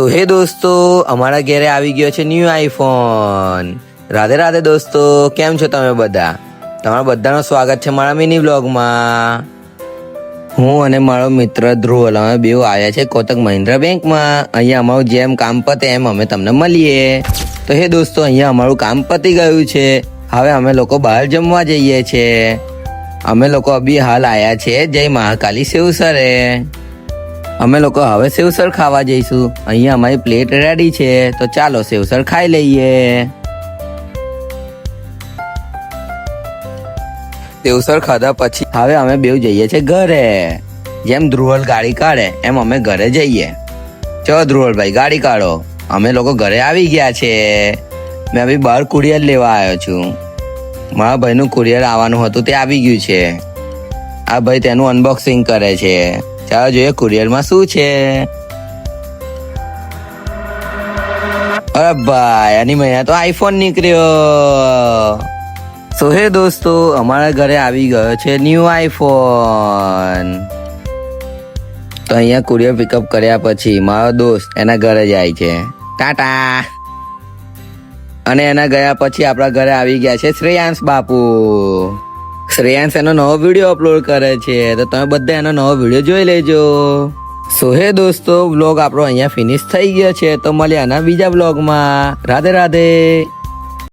સો હે દોસ્તો, અમારા ઘરે આવી ગયો છે ન્યૂ આઈફોન. રાધે રાધે દોસ્તો, કેમ છો તમે બધા? તમારા બધાનું સ્વાગત છે મારા મિની બ્લોગમાં. હું અને મારો મિત્ર ધ્રુવ અમે બેઉ આવ્યા છે કોટક મહિન્દ્રા બેંકમાં. અહીંયા અમારું જેમ કામ પતે એમ અમે તમને મળીએ. તો હે દોસ્તો, અહીંયા અમારું કામ પતી ગયું છે. હવે અમે લોકો બહાર જમવા જઈએ છીએ. અમે લોકો અભી હાલ આવ્યા છે જય મહાકાલી સેવસરે. અમે લોકો હવે સેવસર ખાવા જઈશું. અહીંયા અમારી પ્લેટ રેડી છે, તો ચાલો સેવસર ખાઈ લઈએ. સેવસર ખાધા પછી હવે અમે બેઉ જઈએ છે ઘરે. જેમ ધ્રુવલ ગાડી કાઢે એમ અમે ઘરે જઈએ. ચલો ધ્રુવલભાઈ, ગાડી કાઢો. અમે લોકો ઘરે આવી ગયા છે. મેં અભી બહાર કુરિયર લેવા આવ્યો છું. મારા ભાઈનું કુરિયર આવવાનું હતું, તે આવી ગયું છે. આ ભાઈ તેનું અનબોક્સિંગ કરે છે. ચાલો જોઈએ કુરિયરમાં શું છે. અરે ભાઈ, આની મહિના તો આઈફોન નીકળ્યો. સો હે દોસ્તો, અમારા ઘરે આવી ગયો છે ન્યૂ આઈફોન. તો અહીંયા કુરિયર પિકઅપ કર્યા પછી મારો દોસ્ત એના ઘરે જાય છે. ટાટા. અને એના ગયા પછી આપણા ઘરે આવી ગયા છે શ્રેયાંશ બાપુ. શ્રેયાંશ એનો નવો વિડીયો અપલોડ કરે છે, તો તમે બધા એનો નવો વિડીયો જોઈ લેજો. સો હે દોસ્તો, વ્લોગ આપણો અહીંયા ફિનિશ થઈ ગયો છે. તો મળીએ આના બીજા વ્લોગમાં. રાધે રાધે.